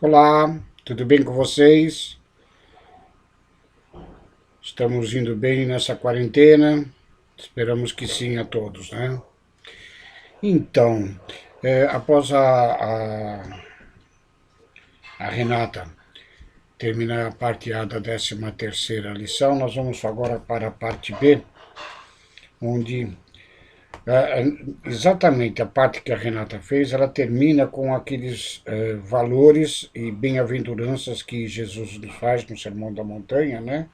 Olá, tudo bem com vocês? Estamos indo bem nessa quarentena? Esperamos que sim a todos, né? Então, após a Renata terminar a parte A da 13ª lição, nós vamos agora para a parte B, onde exatamente a parte que a Renata fez, ela termina com aqueles valores e bem-aventuranças que Jesus nos faz no Sermão da Montanha, né?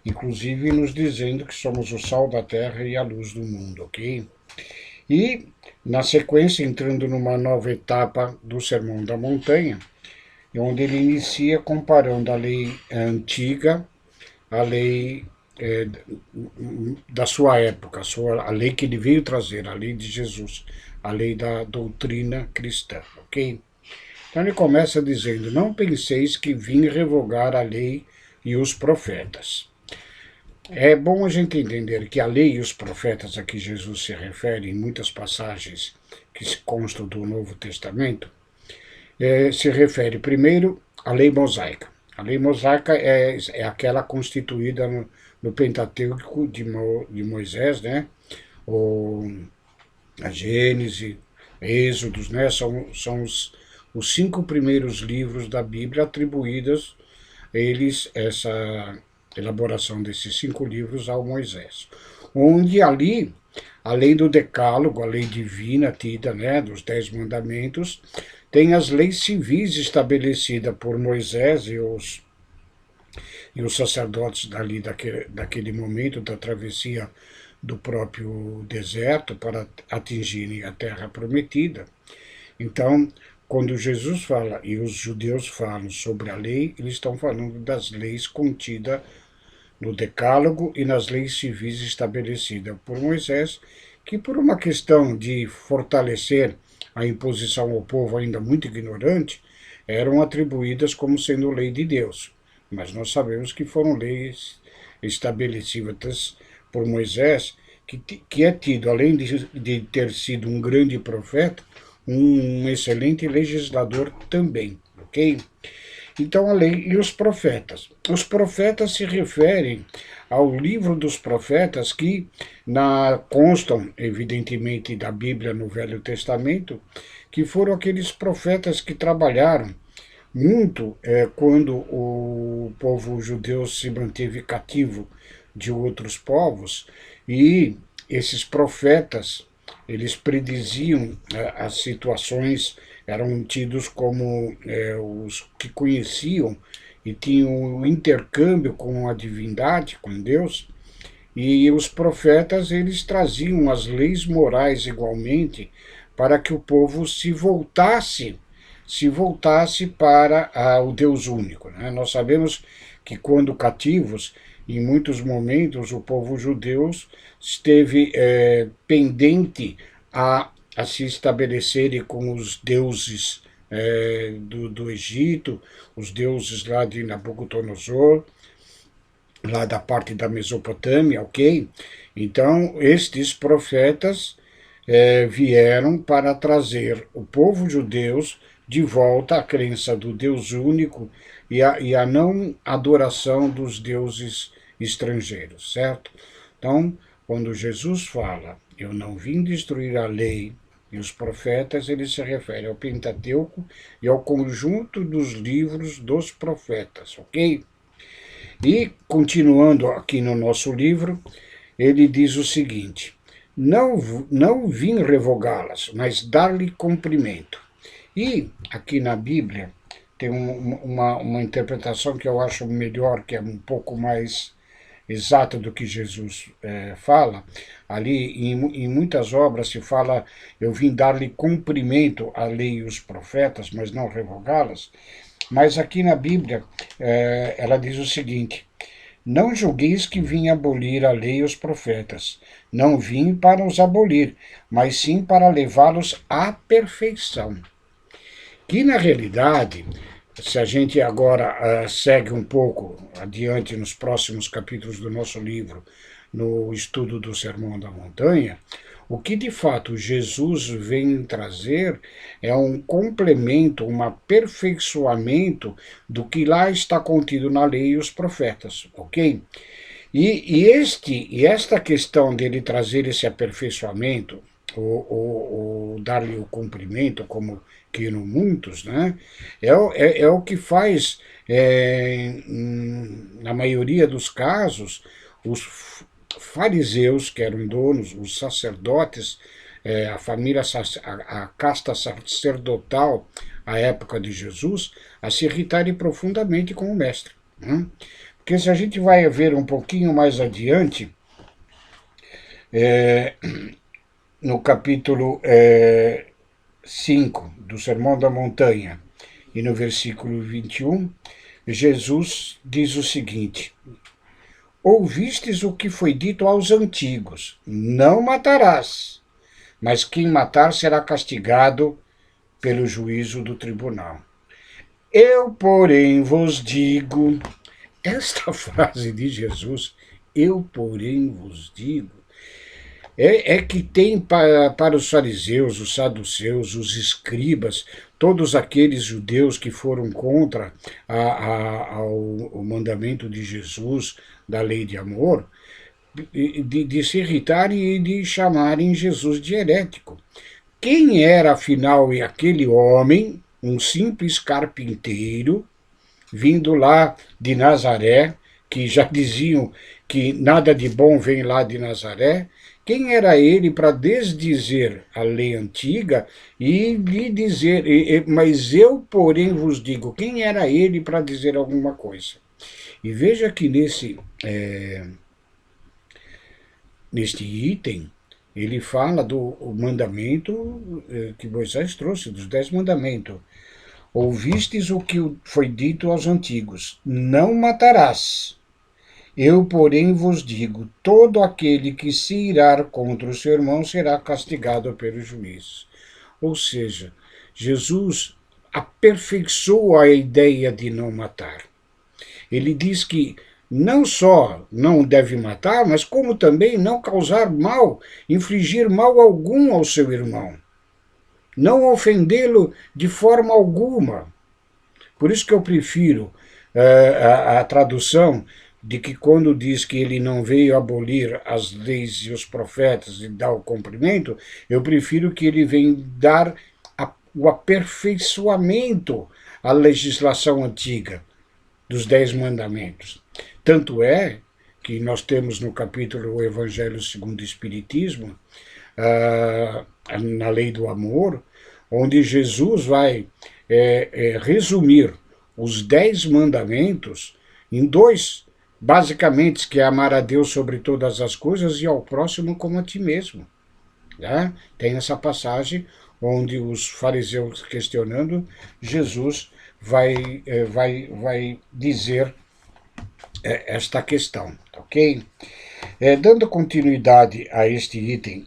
Inclusive nos dizendo que somos o sal da terra e a luz do mundo, ok? E, na sequência, entrando numa nova etapa do Sermão da Montanha, onde ele inicia comparando a lei antiga, a lei da sua época, a lei que ele veio trazer, a lei de Jesus, a lei da doutrina cristã, ok? Então ele começa dizendo: não penseis que vim revogar a lei e os profetas. É bom a gente entender que a lei e os profetas a que Jesus se refere em muitas passagens que se constam do Novo Testamento, se refere primeiro à lei mosaica. A lei mosaica é aquela constituída no Pentateuco de Moisés, né? Ou a Gênese, Êxodos, né? São os 5 primeiros livros da Bíblia atribuídos eles essa elaboração desses 5 livros ao Moisés, onde ali a lei do decálogo, a lei divina tida, né, dos 10 mandamentos, tem as leis civis estabelecidas por Moisés e os sacerdotes dali daquele momento da travessia do próprio deserto para atingirem a terra prometida. Então, quando Jesus fala e os judeus falam sobre a lei, eles estão falando das leis contidas no Decálogo e nas leis civis estabelecidas por Moisés, que por uma questão de fortalecer a imposição ao povo ainda muito ignorante, eram atribuídas como sendo lei de Deus. Mas nós sabemos que foram leis estabelecidas por Moisés, que é tido, além de ter sido um grande profeta, um excelente legislador também, ok? Então a lei e os profetas. Os profetas se referem ao livro dos profetas que constam, evidentemente, da Bíblia no Velho Testamento, que foram aqueles profetas que trabalharam muito quando o povo judeu se manteve cativo de outros povos, e esses profetas eles prediziam as situações, eram tidos como os que conheciam e tinham um intercâmbio com a divindade, com Deus, e os profetas eles traziam as leis morais igualmente para que o povo se voltasse para o Deus único, né? Nós sabemos que quando cativos, em muitos momentos o povo judeu esteve pendente a se estabelecerem com os deuses do Egito, os deuses lá de Nabucodonosor, lá da parte da Mesopotâmia, ok? Então, estes profetas vieram para trazer o povo judeu de volta à crença do Deus único e a não adoração dos deuses estrangeiros, certo? Então, quando Jesus fala, eu não vim destruir a lei e os profetas, ele se refere ao Pentateuco e ao conjunto dos livros dos profetas, ok? E, continuando aqui no nosso livro, ele diz o seguinte: não vim revogá-las, mas dar-lhe cumprimento. E, aqui na Bíblia, tem uma interpretação que eu acho melhor, que é um pouco mais exata do que Jesus fala. Ali, em muitas obras, se fala: eu vim dar-lhe cumprimento à lei e os profetas, mas não revogá-las. Mas aqui na Bíblia, ela diz o seguinte: não julgueis que vim abolir a lei e os profetas. Não vim para os abolir, mas sim para levá-los à perfeição. Que, na realidade, se a gente agora segue um pouco adiante nos próximos capítulos do nosso livro, no estudo do Sermão da Montanha, O que de fato Jesus vem trazer é um complemento, um aperfeiçoamento do que lá está contido na lei e os profetas, ok? E esta questão dele trazer esse aperfeiçoamento, ou dar-lhe o cumprimento, como queiram muitos, né? É o que faz, na maioria dos casos, os fariseus, que eram donos, os sacerdotes, a família, a casta sacerdotal, à época de Jesus, a se irritarem profundamente com o mestre. Né? Porque se a gente vai ver um pouquinho mais adiante, é, no capítulo 5 do Sermão da Montanha, e no versículo 21, Jesus diz o seguinte: ouvistes o que foi dito aos antigos, não matarás, mas quem matar será castigado pelo juízo do tribunal. Eu, porém, vos digo, esta frase de Jesus, eu, porém, vos digo, é que tem para os fariseus, os saduceus, os escribas, todos aqueles judeus que foram contra ao mandamento de Jesus, da lei de amor, de se irritarem e de chamarem Jesus de herético. Quem era, afinal, aquele homem, um simples carpinteiro, vindo lá de Nazaré, que já diziam que nada de bom vem lá de Nazaré? Quem era ele para desdizer a lei antiga e lhe dizer, mas eu, porém, vos digo, quem era ele para dizer alguma coisa? E veja que neste item, ele fala do mandamento que Moisés trouxe, dos 10 mandamentos. Ouvistes o que foi dito aos antigos, não matarás. Eu, porém, vos digo, todo aquele que se irar contra o seu irmão será castigado pelo juiz. Ou seja, Jesus aperfeiçoa a ideia de não matar. Ele diz que não só não deve matar, mas como também não causar mal, infligir mal algum ao seu irmão. Não ofendê-lo de forma alguma. Por isso que eu prefiro a tradução de que quando diz que ele não veio abolir as leis e os profetas e dar o cumprimento, eu prefiro que ele venha dar o aperfeiçoamento à legislação antiga dos 10 mandamentos. Tanto é que nós temos no capítulo O Evangelho segundo o Espiritismo, na lei do amor, onde Jesus vai resumir os 10 mandamentos em 2, basicamente, que é amar a Deus sobre todas as coisas e ao próximo como a ti mesmo. Né? Tem essa passagem onde os fariseus questionando, Jesus vai dizer esta questão, ok? Dando continuidade a este item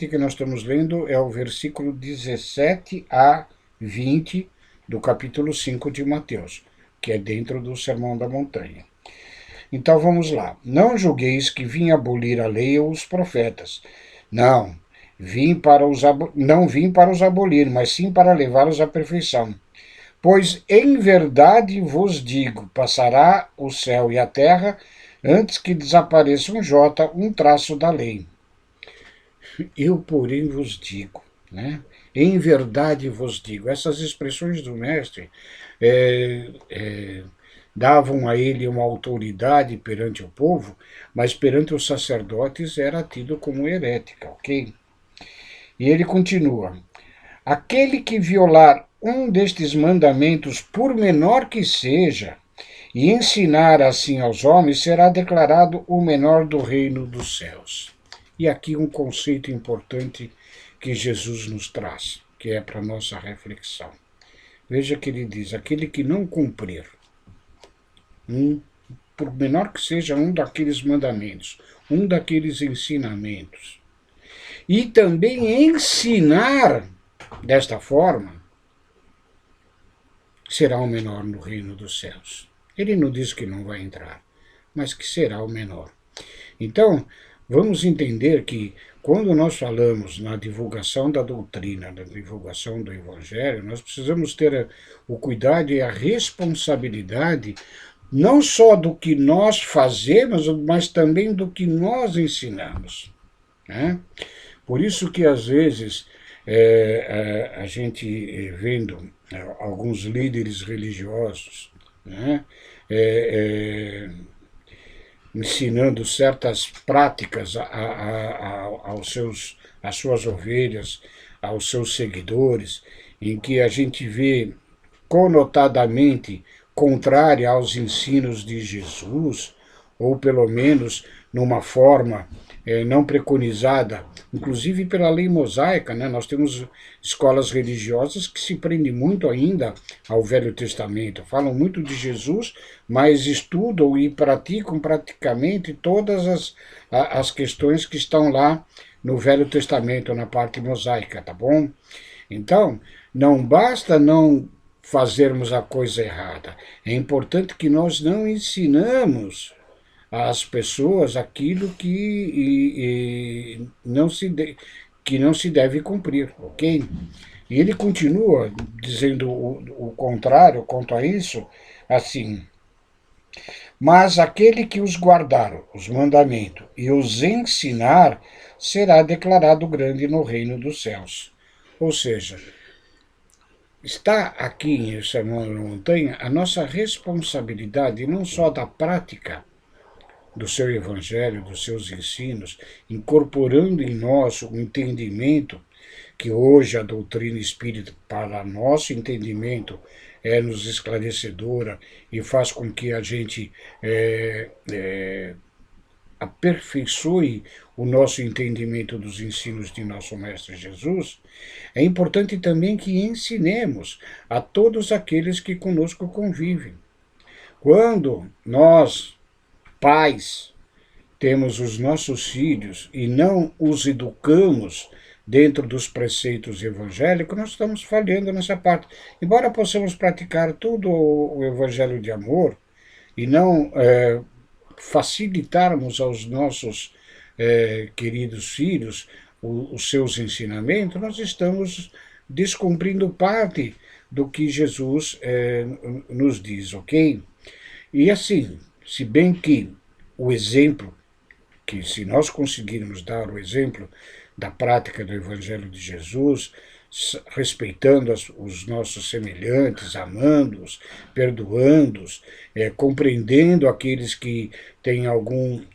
que nós estamos lendo é o versículo 17 a 20 do capítulo 5 de Mateus, que é dentro do Sermão da Montanha. Então vamos lá. Não julgueis que vim abolir a lei ou os profetas. Não vim para os abolir, mas sim para levá-los à perfeição. Pois em verdade vos digo, passará o céu e a terra antes que desapareça um jota, um traço da lei. Eu, porém, vos digo, né? Em verdade vos digo. Essas expressões do mestre davam a ele uma autoridade perante o povo, mas perante os sacerdotes era tido como herética, ok? E ele continua: aquele que violar um destes mandamentos, por menor que seja, e ensinar assim aos homens, será declarado o menor do reino dos céus. E aqui um conceito importante que Jesus nos traz, que é para nossa reflexão. Veja que ele diz: aquele que não cumprir, por menor que seja um daqueles mandamentos, um daqueles ensinamentos, e também ensinar desta forma, será o menor no reino dos céus. Ele não diz que não vai entrar, mas que será o menor. Então, vamos entender que quando nós falamos na divulgação da doutrina, na divulgação do Evangelho, nós precisamos ter o cuidado e a responsabilidade não só do que nós fazemos, mas também do que nós ensinamos, né? Por isso que, às vezes, a gente vendo alguns líderes religiosos, né, ensinando certas práticas às suas ovelhas, aos seus seguidores, em que a gente vê conotadamente contrária aos ensinos de Jesus, ou pelo menos numa forma não preconizada, inclusive pela lei mosaica, né? Nós temos escolas religiosas que se prendem muito ainda ao Velho Testamento, falam muito de Jesus, mas estudam e praticam praticamente todas as questões que estão lá no Velho Testamento, na parte mosaica, tá bom? Então, não basta não fazermos a coisa errada, é importante que nós não ensinamos às pessoas aquilo que não se deve cumprir, ok? E ele continua dizendo o contrário quanto a isso, assim: mas aquele que os guardar, os mandamentos, e os ensinar, será declarado grande no reino dos céus. Ou seja, está aqui em Sermão da Montanha a nossa responsabilidade não só da prática do seu evangelho, dos seus ensinos, incorporando em nós o entendimento que hoje a doutrina espírita, para nosso entendimento, nos esclarecedora e faz com que a gente aperfeiçoe o nosso entendimento dos ensinos de nosso Mestre Jesus, é importante também que ensinemos a todos aqueles que conosco convivem. Quando nós, pais, temos os nossos filhos e não os educamos dentro dos preceitos evangélicos, nós estamos falhando nessa parte. Embora possamos praticar todo o evangelho de amor e não facilitarmos aos nossos queridos filhos os seus ensinamentos, nós estamos descumprindo parte do que Jesus nos diz, ok? E assim, se bem que o exemplo, que se nós conseguirmos dar o exemplo da prática do Evangelho de Jesus, respeitando os nossos semelhantes, amando-os, perdoando-os, compreendendo aqueles que têm alguma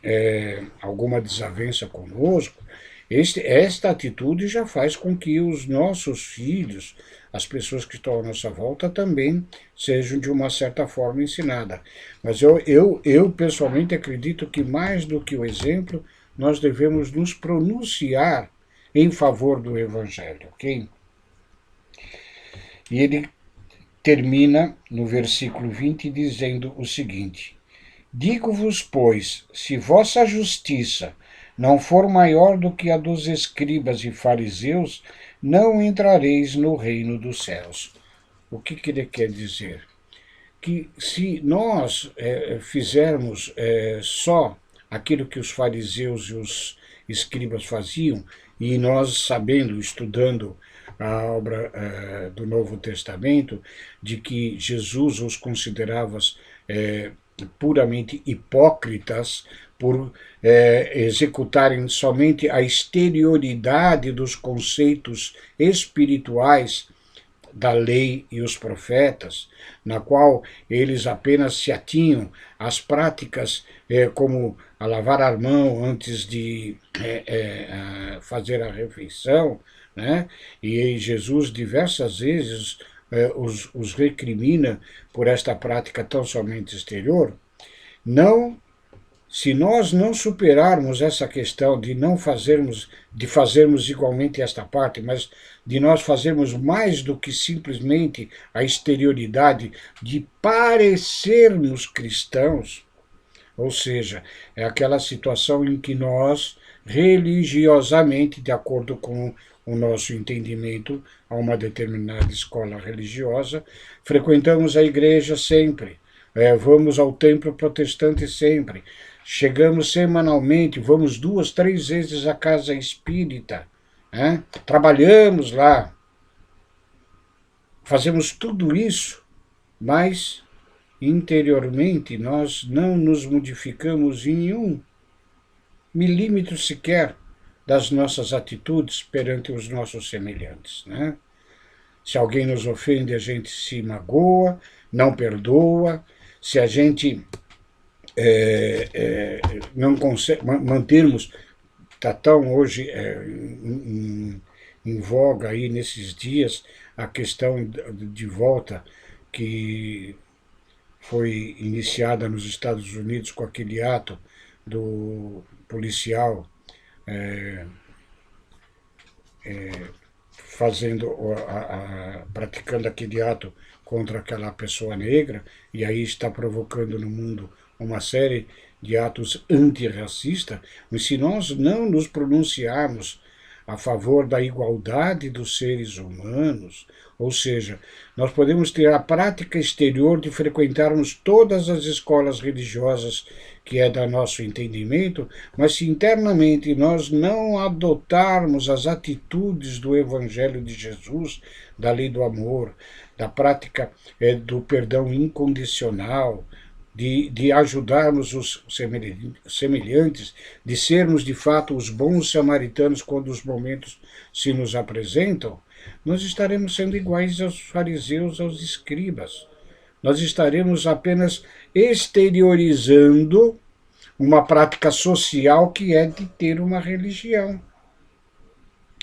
desavença conosco, esta atitude já faz com que os nossos filhos, as pessoas que estão à nossa volta, também sejam de uma certa forma ensinadas. Mas eu pessoalmente acredito que mais do que o exemplo, nós devemos nos pronunciar em favor do Evangelho, ok? E ele termina no versículo 20 dizendo o seguinte: digo-vos, pois, se vossa justiça não for maior do que a dos escribas e fariseus, não entrareis no reino dos céus. O que ele quer dizer? Que se nós fizermos só aquilo que os fariseus e os escribas faziam, e nós sabendo, estudando a obra do Novo Testamento, de que Jesus os considerava puramente hipócritas por executarem somente a exterioridade dos conceitos espirituais da lei e os profetas, na qual eles apenas se atinham às práticas como a lavar a mão antes de fazer a refeição, né? E Jesus diversas vezes os recrimina por esta prática tão somente exterior. Não, se nós não superarmos essa questão de não fazermos, de fazermos igualmente esta parte, mas de nós fazermos mais do que simplesmente a exterioridade de parecermos cristãos, ou seja, é aquela situação em que nós, religiosamente, de acordo com o nosso entendimento a uma determinada escola religiosa, frequentamos a igreja sempre, vamos ao templo protestante sempre, chegamos semanalmente, vamos 2, 3 vezes à casa espírita, né? Trabalhamos lá, fazemos tudo isso, mas interiormente nós não nos modificamos em 1 milímetro sequer das nossas atitudes perante os nossos semelhantes, né? Se alguém nos ofende, a gente se magoa, não perdoa. Se a gente não consegue mantermos, está tão hoje em voga aí nesses dias a questão de volta que foi iniciada nos Estados Unidos com aquele ato do policial praticando aquele ato contra aquela pessoa negra, e aí está provocando no mundo uma série de atos antirracistas, mas se nós não nos pronunciarmos a favor da igualdade dos seres humanos, ou seja, nós podemos ter a prática exterior de frequentarmos todas as escolas religiosas que é da nosso entendimento, mas se internamente nós não adotarmos as atitudes do Evangelho de Jesus, da lei do amor, da prática do perdão incondicional, de ajudarmos os semelhantes, de sermos de fato os bons samaritanos quando os momentos se nos apresentam, nós estaremos sendo iguais aos fariseus, aos escribas. Nós estaremos apenas exteriorizando uma prática social que é de ter uma religião,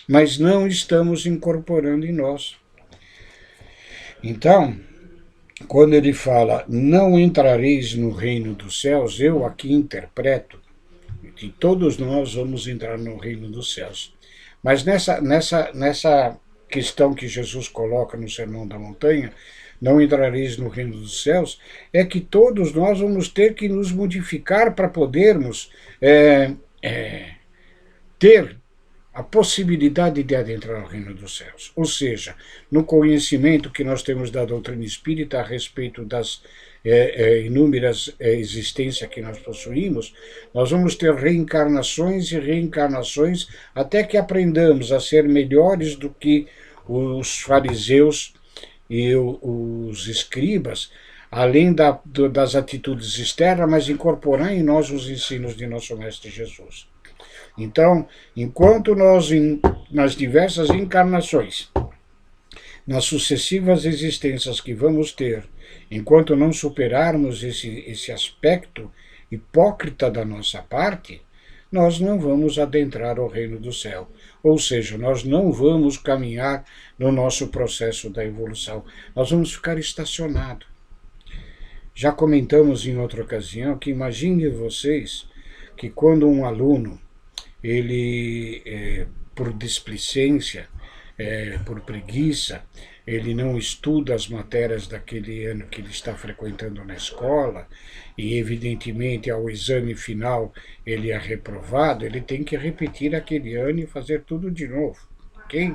mas não estamos incorporando em nós. Então, quando ele fala, não entrareis no reino dos céus, eu aqui interpreto que todos nós vamos entrar no reino dos céus. Mas nessa questão que Jesus coloca no Sermão da Montanha, não entrareis no reino dos céus, é que todos nós vamos ter que nos modificar para podermos ter a possibilidade de adentrar no reino dos céus. Ou seja, no conhecimento que nós temos da doutrina espírita a respeito das inúmeras existências que nós possuímos, nós vamos ter reencarnações e reencarnações até que aprendamos a ser melhores do que os fariseus e os escribas, além das atitudes externas, mas incorporar em nós os ensinos de nosso Mestre Jesus. Então, enquanto nós, nas diversas encarnações, nas sucessivas existências que vamos ter, enquanto não superarmos esse aspecto hipócrita da nossa parte, nós não vamos adentrar o reino do céu. Ou seja, nós não vamos caminhar no nosso processo da evolução. Nós vamos ficar estacionados. Já comentamos em outra ocasião que imagine vocês que quando um aluno, ele, por displicência, por preguiça, ele não estuda as matérias daquele ano que ele está frequentando na escola, e evidentemente ao exame final ele é reprovado, ele tem que repetir aquele ano e fazer tudo de novo, ok?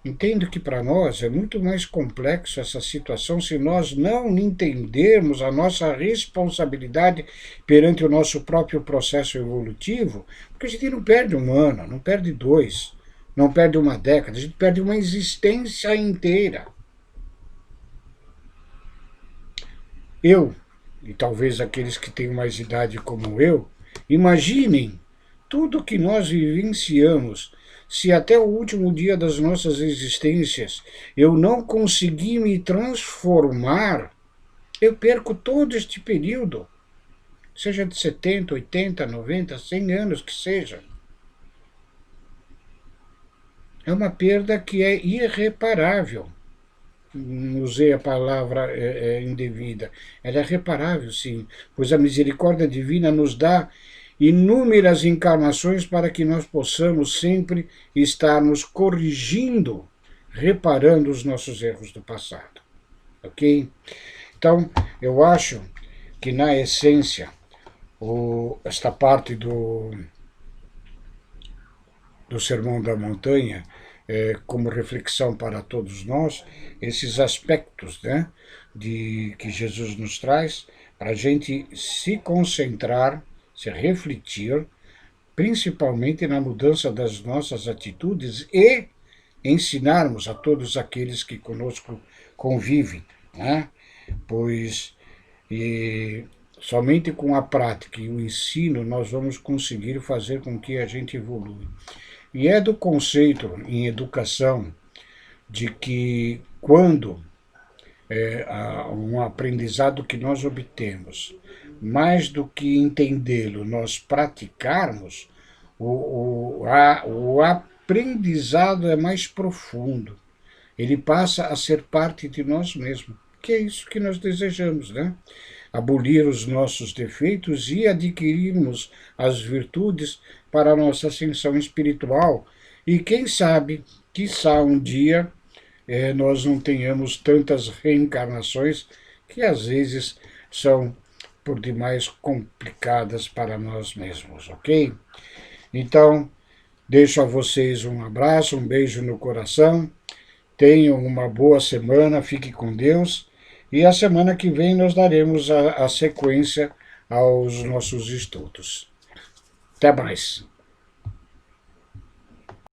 Entendo que para nós é muito mais complexo essa situação se nós não entendermos a nossa responsabilidade perante o nosso próprio processo evolutivo, porque a gente não perde um ano, não perde 2, não perde uma década, a gente perde uma existência inteira. Eu, e talvez aqueles que têm mais idade como eu, imaginem tudo que nós vivenciamos. Se até o último dia das nossas existências eu não conseguir me transformar, eu perco todo este período, seja de 70, 80, 90, 100 anos que seja. É uma perda que é irreparável. Não usei a palavra indevida. Ela é reparável, sim, pois a misericórdia divina nos dá inúmeras encarnações para que nós possamos sempre estar nos corrigindo, reparando os nossos erros do passado. Ok? Então, eu acho que, na essência, esta parte do Sermão da Montanha, como reflexão para todos nós, esses aspectos, né, que Jesus nos traz, para a gente se concentrar, se refletir, principalmente na mudança das nossas atitudes e ensinarmos a todos aqueles que conosco convivem, né? Pois e somente com a prática e o ensino nós vamos conseguir fazer com que a gente evolua. E é do conceito em educação de que quando um aprendizado que nós obtemos, mais do que entendê-lo, nós praticarmos, o aprendizado é mais profundo. Ele passa a ser parte de nós mesmos, que é isso que nós desejamos, né? Abolir os nossos defeitos e adquirirmos as virtudes para a nossa ascensão espiritual. E quem sabe, quiçá um dia, nós não tenhamos tantas reencarnações que às vezes são por demais complicadas para nós mesmos, ok? Então, deixo a vocês um abraço, um beijo no coração, tenham uma boa semana, fique com Deus, e a semana que vem nós daremos a sequência aos nossos estudos. Até mais!